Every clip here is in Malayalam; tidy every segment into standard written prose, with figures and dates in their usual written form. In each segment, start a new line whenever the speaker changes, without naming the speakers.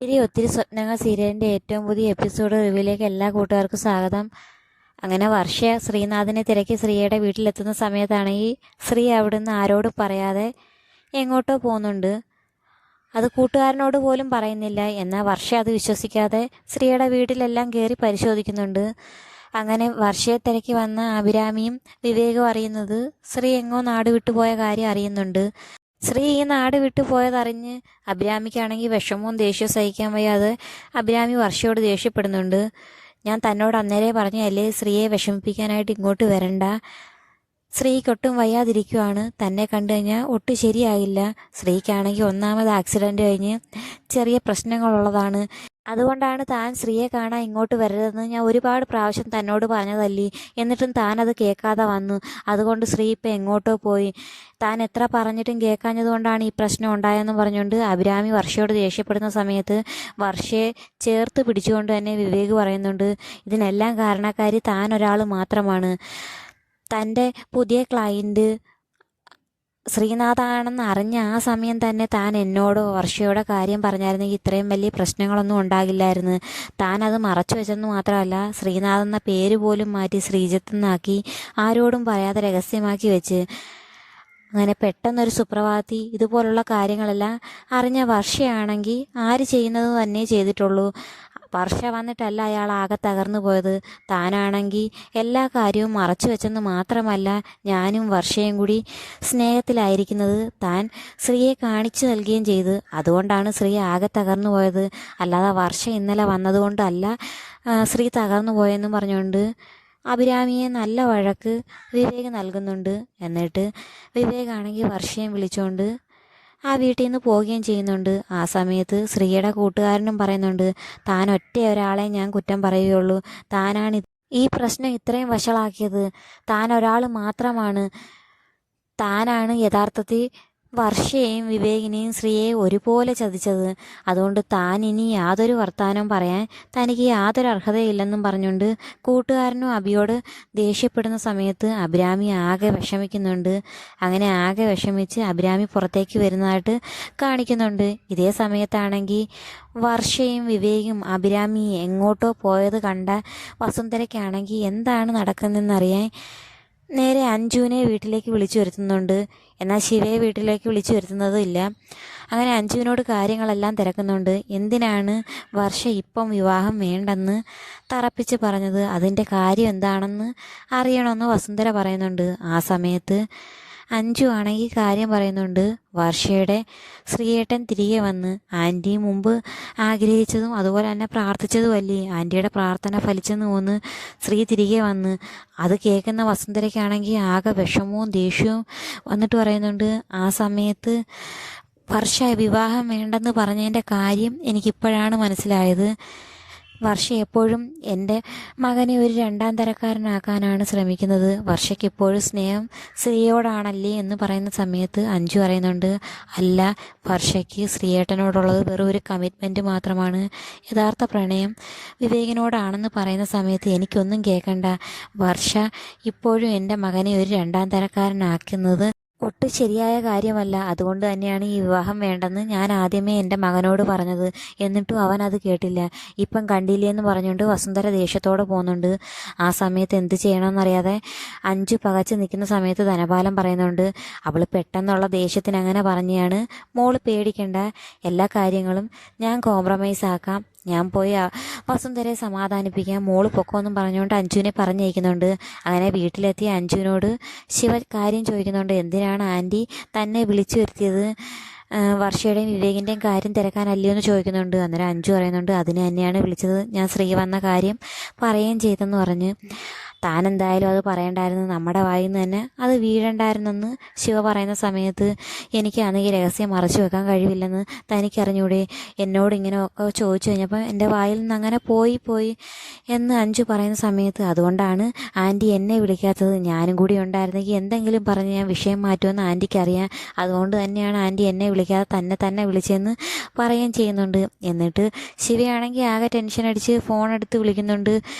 ഒത്തിരി സ്വപ്നങ്ങൾ സീരിയലിൻ്റെ ഏറ്റവും പുതിയ എപ്പിസോഡ് റിവ്യൂയിലേക്ക് എല്ലാ കൂട്ടുകാർക്കും സ്വാഗതം. അങ്ങനെ വർഷ ശ്രീനാഥിനെ തിരക്കി ശ്രീയുടെ വീട്ടിലെത്തുന്ന സമയത്താണ് ഈ ശ്രീ അവിടുന്ന് ആരോടും പറയാതെ എങ്ങോട്ടോ പോകുന്നുണ്ട്. അത് കൂട്ടുകാരനോട് പോലും പറയുന്നില്ല. എന്നാൽ വർഷ അത് വിശ്വസിക്കാതെ ശ്രീയുടെ വീട്ടിലെല്ലാം കയറി പരിശോധിക്കുന്നുണ്ട്. അങ്ങനെ വർഷയെ തിരക്കി വന്ന അഭിരാമിയും വിവേകും അറിയുന്നത് ശ്രീ എങ്ങോ നാട് വിട്ടുപോയ കാര്യം അറിയുന്നുണ്ട്. ശ്രീ ഈ നാട് വിട്ടു പോയതറിഞ്ഞ് അഭിരാമിക്കാണെങ്കിൽ വിഷമവും ദേഷ്യവും സഹിക്കാൻ വയ്യാതെ അഭിരാമി വർഷയോട് ദേഷ്യപ്പെടുന്നുണ്ട്. ഞാൻ തന്നോട് അന്നേരെ പറഞ്ഞല്ലേ ശ്രീയെ വിഷമിപ്പിക്കാനായിട്ട് ഇങ്ങോട്ട് വരണ്ട. സ്ത്രീക്കൊട്ടും വയ്യാതിരിക്കുവാണ്. തന്നെ കണ്ടു കഴിഞ്ഞാൽ ഒട്ടും ശരിയായില്ല. സ്ത്രീക്കാണെങ്കിൽ ഒന്നാമത് ആക്സിഡൻറ്റ് കഴിഞ്ഞ് ചെറിയ പ്രശ്നങ്ങളുള്ളതാണ്. അതുകൊണ്ടാണ് താൻ സ്ത്രീയെ കാണാൻ ഇങ്ങോട്ട് വരരുതെന്ന് ഞാൻ ഒരുപാട് പ്രാവശ്യം തന്നോട് പറഞ്ഞതല്ലേ. എന്നിട്ടും താൻ അത് കേൾക്കാതെ വന്നു. അതുകൊണ്ട് സ്ത്രീ ഇപ്പം എങ്ങോട്ടോ പോയി. താൻ എത്ര പറഞ്ഞിട്ടും കേൾക്കാഞ്ഞതുകൊണ്ടാണ് ഈ പ്രശ്നം ഉണ്ടായെന്ന് പറഞ്ഞുകൊണ്ട് അഭിരാമി വർഷയോട് ദേഷ്യപ്പെടുന്ന സമയത്ത് വർഷയെ ചേർത്ത് പിടിച്ചുകൊണ്ട് തന്നെ വിവേക് പറയുന്നുണ്ട്, ഇതിനെല്ലാം കാരണക്കാരി താൻ ഒരാൾ മാത്രമാണ്. തൻ്റെ പുതിയ ക്ലയൻറ്റ് ശ്രീനാഥാണെന്ന് അറിഞ്ഞ ആ സമയം തന്നെ താൻ എന്നോടോ വർഷയോടെ കാര്യം പറഞ്ഞായിരുന്നെങ്കിൽ ഇത്രയും വലിയ പ്രശ്നങ്ങളൊന്നും ഉണ്ടാകില്ലായിരുന്നു. താൻ അത് മറച്ചു വെച്ചെന്ന് മാത്രമല്ല, ശ്രീനാഥ് എന്ന പേര് പോലും മാറ്റി ശ്രീജിത്ത് എന്നാക്കി ആരോടും പറയാതെ രഹസ്യമാക്കി വെച്ച്. അങ്ങനെ പെട്ടെന്നൊരു സുപ്രഭാതി ഇതുപോലുള്ള കാര്യങ്ങളെല്ലാം അറിഞ്ഞ വർഷയാണെങ്കിൽ ആര് ചെയ്യുന്നത് തന്നെ ചെയ്തിട്ടുള്ളൂ. വർഷ വന്നിട്ടല്ല അയാൾ ആകെ തകർന്നു പോയത്. താനാണെങ്കിൽ എല്ലാ കാര്യവും മറച്ചു വെച്ചെന്ന് മാത്രമല്ല, ഞാനും വർഷയും കൂടി സ്നേഹത്തിലായിരിക്കുന്നത് താൻ ശ്രീയെ കാണിച്ചു നൽകുകയും ചെയ്തു. അതുകൊണ്ടാണ് ശ്രീ ആകെ തകർന്നു പോയത്. അല്ലാതെ വർഷ ഇന്നലെ വന്നതുകൊണ്ടല്ല ശ്രീ തകർന്നു പോയെന്നും പറഞ്ഞുകൊണ്ട് അഭിരാമിയെ നല്ല വഴക്ക് വിവേക് നൽകുന്നുണ്ട്. എന്നിട്ട് വിവേകാണെങ്കിൽ വർഷയും വിളിച്ചുകൊണ്ട് ആ വീട്ടിൽ നിന്ന് പോവുകയും ചെയ്യുന്നുണ്ട്. ആ സമയത്ത് ശ്രീയുടെ കൂട്ടുകാരനും പറയുന്നുണ്ട്, താൻ ഒറ്റ ഒരാളെ ഞാൻ കുറ്റം പറയുകയുള്ളൂ. താനാണ് ഈ പ്രശ്നം ഇത്രയും വഷളാക്കിയത്. താൻ ഒരാൾ മാത്രമാണ്. താനാണ് യഥാർത്ഥത്തിൽ വർഷയെയും വിവേകിനെയും ശ്രീയെയും ഒരുപോലെ ചതിച്ചത്. അതുകൊണ്ട് താൻ ഇനി യാതൊരു വർത്തമാനവും പറയാൻ തനിക്ക് യാതൊരു അർഹതയില്ലെന്നും പറഞ്ഞുകൊണ്ട് കൂട്ടുകാരനും അബിയോട് ദേഷ്യപ്പെടുന്ന സമയത്ത് അഭിരാമി ആകെ വിഷമിക്കുന്നുണ്ട്. അങ്ങനെ ആകെ വിഷമിച്ച് അഭിരാമി പുറത്തേക്ക് വരുന്നതായിട്ട് കാണിക്കുന്നുണ്ട്. ഇതേ സമയത്താണെങ്കിൽ വർഷയും വിവേകും അഭിരാമി എങ്ങോട്ടോ പോയത് കണ്ട വസുന്ധരയ്ക്കാണെങ്കിൽ എന്താണ് നടക്കുന്നതെന്നറിയാൻ നേരെ അഞ്ജുവിനെ വീട്ടിലേക്ക് വിളിച്ചു വരുത്തുന്നുണ്ട്. എന്നാൽ ശിവയെ വീട്ടിലേക്ക് വിളിച്ചു വരുത്തുന്നതും ഇല്ല. അങ്ങനെ അഞ്ജുവിനോട് കാര്യങ്ങളെല്ലാം തിരക്കുന്നുണ്ട്. എന്തിനാണ് വർഷ ഇപ്പം വിവാഹം വേണ്ടെന്ന് തറപ്പിച്ച് പറഞ്ഞത്, അതിൻ്റെ കാര്യം എന്താണെന്ന് അറിയണമെന്ന് വസുന്ധര പറയുന്നുണ്ട്. ആ സമയത്ത് അഞ്ജു ആണെങ്കിൽ കാര്യം പറയുന്നുണ്ട്. വർഷയുടെ ശ്രീയേട്ടൻ തിരികെ വന്ന് ആൻറ്റി മുമ്പ് ആഗ്രഹിച്ചതും അതുപോലെ തന്നെ പ്രാർത്ഥിച്ചതുമല്ലേ, ആൻറ്റിയുടെ പ്രാർത്ഥന ഫലിച്ചെന്ന് തോന്നുന്നു. ശ്രീ തിരികെ വന്ന് അത് കേൾക്കുന്ന വസുന്ധരയ്ക്കാണെങ്കിൽ ആകെ വിഷമവും ദേഷ്യവും വന്നിട്ട് പറയുന്നുണ്ട്, ആ സമയത്ത് വർഷ വിവാഹം വേണ്ടെന്ന് പറഞ്ഞതിൻ്റെ കാര്യം എനിക്കിപ്പോഴാണ് മനസ്സിലായത്. വർഷ എപ്പോഴും എൻ്റെ മകനെ ഒരു രണ്ടാം തരക്കാരനാക്കാനാണ് ശ്രമിക്കുന്നത്. വർഷയ്ക്ക് എപ്പോഴും സ്നേഹം ശ്രീയോടാണല്ലേ എന്ന് പറയുന്ന സമയത്ത് അഞ്ജു പറയുന്നുണ്ട്, അല്ല, വർഷയ്ക്ക് ശ്രീയേട്ടനോടുള്ളത് വെറും ഒരു കമ്മിറ്റ്മെൻറ്റ് മാത്രമാണ്. യഥാർത്ഥ പ്രണയം വിവേകിനോടാണെന്ന് പറയുന്ന സമയത്ത് എനിക്കൊന്നും കേൾക്കണ്ട. വർഷ ഇപ്പോഴും എൻ്റെ മകനെ ഒരു രണ്ടാം തരക്കാരനാക്കുന്നത് ഒട്ടും ശരിയായ കാര്യമല്ല. അതുകൊണ്ട് തന്നെയാണ് ഈ വിവാഹം വേണ്ടെന്ന് ഞാൻ ആദ്യമേ എൻ്റെ മകനോട് പറഞ്ഞത്. എന്നിട്ടും അവൻ അത് കേട്ടില്ല. ഇപ്പം കണ്ടില്ലേ എന്ന് പറഞ്ഞുകൊണ്ട് വസുന്ധര ദേഷ്യത്തോടെ പോകുന്നുണ്ട്. ആ സമയത്ത് എന്ത് ചെയ്യണമെന്നറിയാതെ അഞ്ചു പകച്ച് നിൽക്കുന്ന സമയത്ത് ധനപാലം പറയുന്നുണ്ട്, അവൾ പെട്ടെന്നുള്ള ദേഷ്യത്തിന് അങ്ങനെ പറഞ്ഞാണ്. മോള് പേടിക്കണ്ട, എല്ലാ കാര്യങ്ങളും ഞാൻ കോംപ്രമൈസ് ആക്കാം. ഞാൻ പോയി വസുന്ധരയെ സമാധാനിപ്പിക്കാം, മോള് പൊക്കോന്നും പറഞ്ഞുകൊണ്ട് അഞ്ജുവിനെ പറഞ്ഞയക്കുന്നുണ്ട്. അങ്ങനെ വീട്ടിലെത്തിയ അഞ്ജുവിനോട് ശിവ കാര്യം ചോദിക്കുന്നുണ്ട്, എന്തിനാണ് ആൻറ്റി തന്നെ വിളിച്ചു വരുത്തിയത്, വർഷയുടെയും വിവേകിൻ്റെയും കാര്യം തിരക്കാനല്ലയോ എന്ന് ചോദിക്കുന്നുണ്ട്. അന്നേരം അഞ്ജു പറയുന്നുണ്ട്, അതിന് തന്നെയാണ് വിളിച്ചത്, ഞാൻ ശ്രീ വന്ന കാര്യം പറയുകയും ചെയ്തെന്ന് പറഞ്ഞ്. താൻ എന്തായാലും അത് പറയണ്ടായിരുന്നു, നമ്മുടെ വായിൽ നിന്ന് തന്നെ അത് വീഴണ്ടായിരുന്നെന്ന് ശിവ പറയുന്ന സമയത്ത് എനിക്കാണെങ്കിൽ രഹസ്യം മറച്ചു വെക്കാൻ കഴിവില്ലെന്ന് തനിക്കറിഞ്ഞൂടെ, എന്നോട് ഇങ്ങനെ ഒക്കെ ചോദിച്ചു കഴിഞ്ഞപ്പോൾ എൻ്റെ വായിൽ നിന്ന് അങ്ങനെ പോയി എന്ന് അഞ്ജു പറയുന്ന സമയത്ത്, അതുകൊണ്ടാണ് ആൻറ്റി എന്നെ വിളിക്കാത്തത്. ഞാനും കൂടി ഉണ്ടായിരുന്നെങ്കിൽ എന്തെങ്കിലും പറഞ്ഞ് ഞാൻ വിഷയം മാറ്റുമെന്ന് ആൻറ്റിക്ക് അറിയാം. അതുകൊണ്ട് തന്നെയാണ് ആൻറ്റി എന്നെ വിളിക്കാതെ തന്നെ വിളിച്ചതെന്ന് പറയുകയും ചെയ്യുന്നുണ്ട്. എന്നിട്ട് ശിവയാണെങ്കിൽ ആകെ ടെൻഷൻ അടിച്ച് ഫോൺ എടുത്ത് വിളിക്കുന്നുണ്ട്.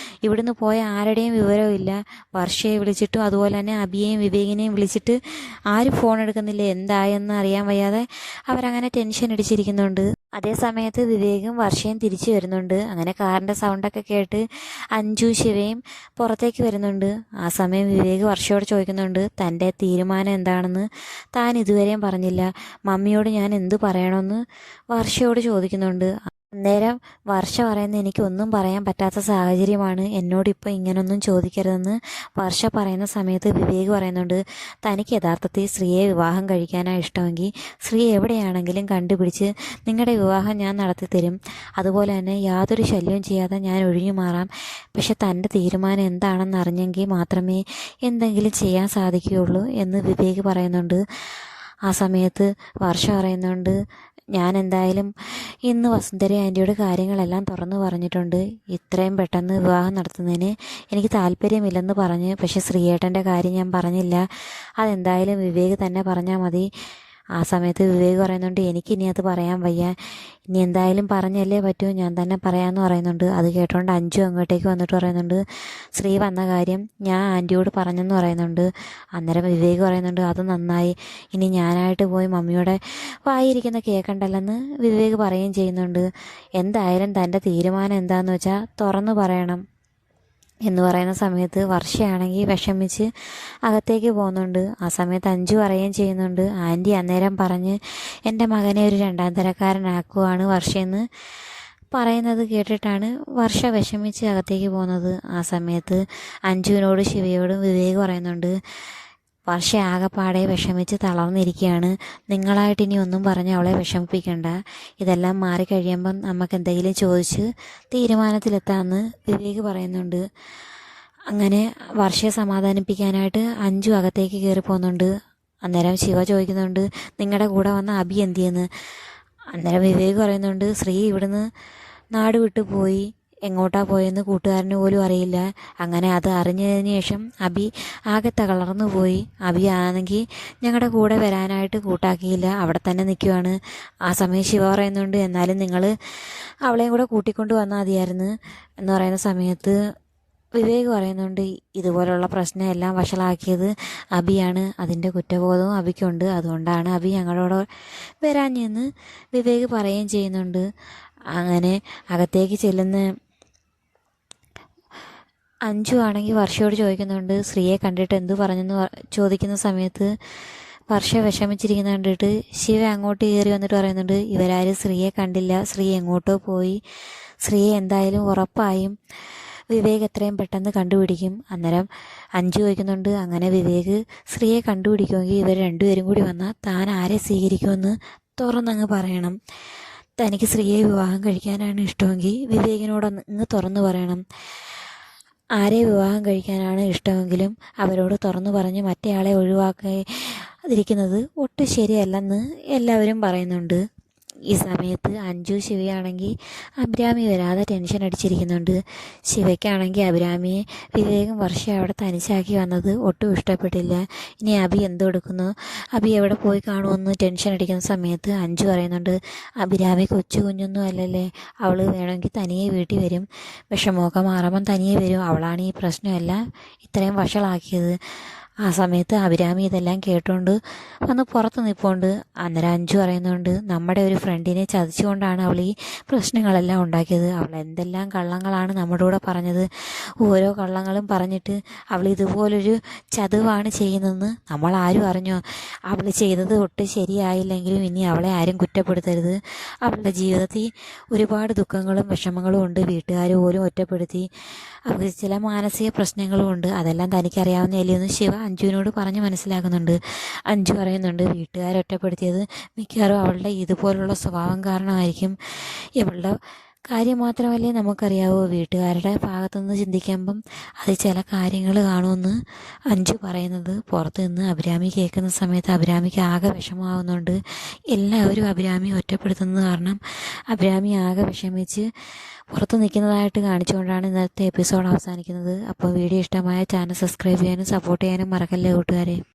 ഇവിടുന്ന് പോയ ആരുടെയും വിവരവും ഇല്ല. വർഷയെ വിളിച്ചിട്ടും അതുപോലെ തന്നെ അബിയെയും വിവേകിനെയും വിളിച്ചിട്ട് ആരും ഫോൺ എടുക്കുന്നില്ല. എന്തായെന്ന് അറിയാൻ വയ്യാതെ അവരങ്ങനെ ടെൻഷൻ അടിച്ചിരിക്കുന്നുണ്ട്. അതേ സമയത്ത് വിവേകും വർഷയും തിരിച്ചു വരുന്നുണ്ട്. അങ്ങനെ കാറിൻ്റെ സൗണ്ടൊക്കെ കേട്ട് അഞ്ജു ശിവയും പുറത്തേക്ക് വരുന്നുണ്ട്. ആ സമയം വിവേക് വർഷയോട് ചോദിക്കുന്നുണ്ട് തൻ്റെ തീരുമാനം എന്താണെന്ന്. താൻ ഇതുവരെയും പറഞ്ഞില്ല, മമ്മിയോട് ഞാൻ എന്തു പറയണമെന്ന് വർഷയോട് ചോദിക്കുന്നുണ്ട്. അന്നേരം വർഷ പറയുന്ന എനിക്കൊന്നും പറയാൻ പറ്റാത്ത സാഹചര്യമാണ്, എന്നോടിപ്പോൾ ഇങ്ങനൊന്നും ചോദിക്കരുതെന്ന് വർഷ പറയുന്ന സമയത്ത് വിവേക് പറയുന്നുണ്ട് തനിക്ക് യഥാർത്ഥത്തിൽ സ്ത്രീയെ വിവാഹം കഴിക്കാനാണ് ഇഷ്ടമെങ്കിൽ സ്ത്രീ എവിടെയാണെങ്കിലും കണ്ടുപിടിച്ച് നിങ്ങളുടെ വിവാഹം ഞാൻ നടത്തിത്തരും. അതുപോലെ തന്നെ യാതൊരു ശല്യവും ചെയ്യാതെ ഞാൻ ഒഴിഞ്ഞു മാറാം. പക്ഷെ തൻ്റെ തീരുമാനം എന്താണെന്ന് അറിഞ്ഞെങ്കിൽ മാത്രമേ എന്തെങ്കിലും ചെയ്യാൻ സാധിക്കുകയുള്ളൂ എന്ന് വിവേക് പറയുന്നുണ്ട്. ആ സമയത്ത് വർഷ പറയുന്നുണ്ട് ഞാൻ എന്തായാലും ഇന്ന് വസുന്ധര ആൻറ്റിയോട് കാര്യങ്ങളെല്ലാം തുറന്നു പറഞ്ഞിട്ടുണ്ട്. ഇത്രയും പെട്ടെന്ന് വിവാഹം നടത്തുന്നതിന് എനിക്ക് താല്പര്യമില്ലെന്ന് പറഞ്ഞ്, പക്ഷെ ശ്രീയേട്ടൻ്റെ കാര്യം ഞാൻ പറഞ്ഞില്ല. അതെന്തായാലും വിവേക് തന്നെ പറഞ്ഞാൽ മതി. ആ സമയത്ത് വിവേക് പറയുന്നുണ്ട് എനിക്കിനി അത് പറയാൻ വയ്യ, ഇനി എന്തായാലും പറഞ്ഞല്ലേ പറ്റൂ, ഞാൻ തന്നെ പറയാമെന്ന് പറയുന്നുണ്ട്. അത് കേട്ടോണ്ട് അഞ്ജു അങ്ങോട്ടേക്ക് വന്നിട്ട് പറയുന്നുണ്ട് ശ്രീ വന്ന കാര്യം ഞാൻ ആൻറ്റിയോട് പറഞ്ഞെന്ന് പറയുന്നുണ്ട്. അന്നേരം വിവേക് പറയുന്നുണ്ട് അത് നന്നായി, ഇനി ഞാനായിട്ട് പോയി മമ്മിയുടെ വായിരിക്കുന്ന കേൾക്കണ്ടല്ലെന്ന് വിവേക് പറയുകയും ചെയ്യുന്നുണ്ട്. എന്തായാലും തൻ്റെ തീരുമാനം എന്താണെന്ന് വെച്ചാൽ തുറന്നു പറയണം എന്ന് പറയുന്ന സമയത്ത് വർഷയാണെങ്കിൽ വിഷമിച്ച് അകത്തേക്ക് പോകുന്നുണ്ട്. ആ സമയത്ത് അഞ്ജു പറയുകയും ചെയ്യുന്നുണ്ട് ആൻറ്റി അന്നേരം പറഞ്ഞ് എൻ്റെ മകനെ ഒരു രണ്ടാം തരക്കാരനാക്കുവാണ് വർഷയെന്ന് പറയുന്നത് കേട്ടിട്ടാണ് വർഷ വിഷമിച്ച് അകത്തേക്ക് പോകുന്നത്. ആ സമയത്ത് അഞ്ജുവിനോട് ശിവയോടും വിവേക് പറയുന്നുണ്ട് വർഷ ആകെപ്പാടെ വിഷമിച്ച് തളർന്നിരിക്കുകയാണ്, നിങ്ങളായിട്ട് ഇനി ഒന്നും പറഞ്ഞ് അവളെ വിഷമിപ്പിക്കണ്ട, ഇതെല്ലാം മാറിക്കഴിയുമ്പം നമുക്ക് എന്തെങ്കിലും ചോദിച്ച് തീരുമാനത്തിലെത്താമെന്ന് വിവേക് പറയുന്നുണ്ട്. അങ്ങനെ വർഷയെ സമാധാനിപ്പിക്കാനായിട്ട് അഞ്ജു അകത്തേക്ക് കയറി പോകുന്നുണ്ട്. അന്നേരം ശിവ ചോദിക്കുന്നുണ്ട് നിങ്ങളുടെ കൂടെ വന്ന അഭി എന്തിയെന്ന്. അന്നേരം വിവേക് പറയുന്നുണ്ട് ശ്രീ ഇവിടുന്ന് നാട് വിട്ടു പോയി, എങ്ങോട്ടാ പോയെന്ന് കൂട്ടുകാരന് പോലും അറിയില്ല. അങ്ങനെ അത് അറിഞ്ഞതിന് ശേഷം അഭി ആകെ തളർന്നു പോയി. അഭി ആണെങ്കിൽ ഞങ്ങളുടെ കൂടെ വരാനായിട്ട് കൂട്ടാക്കിയില്ല, അവിടെ തന്നെ നിൽക്കുവാണ്. ആ സമയം ശിവ പറയുന്നുണ്ട് എന്നാലും നിങ്ങൾ അവളെയും കൂടെ കൂട്ടിക്കൊണ്ട് വന്നാൽ മതിയായിരുന്നു എന്ന് പറയുന്ന സമയത്ത് വിവേക് പറയുന്നുണ്ട് ഇതുപോലുള്ള പ്രശ്നമെല്ലാം വഷളാക്കിയത് അഭിയാണ്, അതിൻ്റെ കുറ്റബോധവും അഭിക്കുണ്ട്, അതുകൊണ്ടാണ് അഭി ഞങ്ങളോട് വരാഞ്ഞെന്ന് വിവേക് പറയുകയും ചെയ്യുന്നുണ്ട്. അങ്ങനെ അകത്തേക്ക് ചെല്ലുന്ന അഞ്ജു ആണെങ്കിൽ വർഷയോട് ചോദിക്കുന്നുണ്ട് സ്ത്രീയെ കണ്ടിട്ട് എന്തു പറഞ്ഞെന്ന് ചോദിക്കുന്ന സമയത്ത് വർഷ വിഷമിച്ചിരിക്കുന്ന കണ്ടിട്ട് ശിവ അങ്ങോട്ട് കയറി വന്നിട്ട് പറയുന്നുണ്ട് ഇവരാരും സ്ത്രീയെ കണ്ടില്ല, സ്ത്രീ എങ്ങോട്ടോ പോയി, സ്ത്രീയെ എന്തായാലും ഉറപ്പായും വിവേക് എത്രയും പെട്ടെന്ന് കണ്ടുപിടിക്കും. അന്നേരം അഞ്ജു ചോദിക്കുന്നുണ്ട് അങ്ങനെ വിവേക് സ്ത്രീയെ കണ്ടുപിടിക്കുമെങ്കിൽ ഇവർ രണ്ടുപേരും കൂടി വന്നാൽ താൻ ആരെ സ്വീകരിക്കുമെന്ന് തുറന്നങ്ങ് പറയണം. തനിക്ക് സ്ത്രീയെ വിവാഹം കഴിക്കാനാണ് ഇഷ്ടമെങ്കിൽ വിവേകിനോടൊന്ന് ഇങ്ങ് തുറന്നു പറയണം. ആരെ വിവാഹം കഴിക്കാനാണ് ഇഷ്ടമെങ്കിലും അവരോട് തുറന്നു പറഞ്ഞ് മറ്റേയാളെ ഒഴിവാക്കാതിരിക്കുന്നത് ഒട്ടും ശരിയല്ലെന്ന് എല്ലാവരും പറയുന്നുണ്ട്. ഈ സമയത്ത് അഞ്ജു ശിവയാണെങ്കിൽ അഭിരാമി വരാതെ ടെൻഷൻ അടിച്ചിരിക്കുന്നുണ്ട്. ശിവയ്ക്കാണെങ്കിൽ അഭിരാമിയെ വിവേകം വർഷം അവിടെ തനിച്ചാക്കി വന്നത് ഒട്ടും ഇഷ്ടപ്പെട്ടില്ല. ഇനി അഭി എന്തെടുക്കുന്നു, അഭി എവിടെ പോയി കാണുമെന്ന് ടെൻഷൻ അടിക്കുന്ന സമയത്ത് അഞ്ജു പറയുന്നുണ്ട് അഭിരാമി കൊച്ചു കുഞ്ഞൊന്നും അല്ലല്ലേ, അവൾ വേണമെങ്കിൽ തനിയെ വീട്ടിൽ വരും, വിഷമമൊക്കെ മാറുമ്പം തനിയെ വരും, അവളാണ് ഈ പ്രശ്നമെല്ലാം ഇത്രയും വഷളാക്കിയത്. ആ സമയത്ത് അഭിരാമി ഇതെല്ലാം കേട്ടുകൊണ്ട് വന്ന് പുറത്ത് നിൽപ്പുണ്ട്. അന്നേരം അഞ്ജു പറയുന്നുണ്ട് നമ്മുടെ ഒരു ഫ്രണ്ടിനെ ചതിച്ചുകൊണ്ടാണ് അവൾ ഈ പ്രശ്നങ്ങളെല്ലാം ഉണ്ടാക്കിയത്, അവൾ എന്തെല്ലാം കള്ളങ്ങളാണ് നമ്മുടെ കൂടെ പറഞ്ഞത്, ഓരോ കള്ളങ്ങളും പറഞ്ഞിട്ട് അവൾ ഇതുപോലൊരു ചതിവാണ് ചെയ്യുന്നതെന്ന് നമ്മൾ ആരും അറിഞ്ഞോ. അവൾ ചെയ്തത് ഒട്ടും ശരിയായില്ലെങ്കിലും ഇനി അവളെ ആരും കുറ്റപ്പെടുത്തരുത്, അവളുടെ ജീവിതത്തിൽ ഒരുപാട് ദുഃഖങ്ങളും വിഷമങ്ങളും ഉണ്ട്, വീട്ടുകാർ പോലും ഒറ്റപ്പെടുത്തി, അവൾക്ക് ചില മാനസിക പ്രശ്നങ്ങളും ഉണ്ട്, അതെല്ലാം തനിക്കറിയാവുന്നതല്ലേ എന്ന് ശിവ അഞ്ജുവിനോട് പറഞ്ഞ് മനസ്സിലാക്കുന്നുണ്ട്. അഞ്ജു പറയുന്നുണ്ട് വീട്ടുകാരൊറ്റപ്പെടുത്തിയത് മിക്കവാറും അവളുടെ ഇതുപോലുള്ള സ്വഭാവം കാരണമായിരിക്കും, ഇവളുടെ കാര്യം മാത്രമല്ലേ നമുക്കറിയാവൂ, വീട്ടുകാരുടെ ഭാഗത്തുനിന്ന് ചിന്തിക്കുമ്പം അത് ചില കാര്യങ്ങൾ കാണുമെന്ന് അഞ്ജു പറയുന്നത് പുറത്ത് നിന്ന് അഭിരാമി കേൾക്കുന്ന സമയത്ത് അഭിരാമിക്ക് ആകെ വിഷമമാവുന്നുണ്ട്. എല്ലാവരും അഭിരാമി ഒറ്റപ്പെടുത്തുന്നത് കാരണം അഭിരാമി ആകെ വിഷമിച്ച് പുറത്ത് നിൽക്കുന്നതായിട്ട് കാണിച്ചുകൊണ്ടാണ് ഇന്നത്തെ എപ്പിസോഡ് അവസാനിക്കുന്നത്. അപ്പോൾ വീഡിയോ ഇഷ്ടമായ ചാനൽ സബ്സ്ക്രൈബ് ചെയ്യാനും സപ്പോർട്ട് ചെയ്യാനും മറക്കല്ലേ കൂട്ടുകാരെ.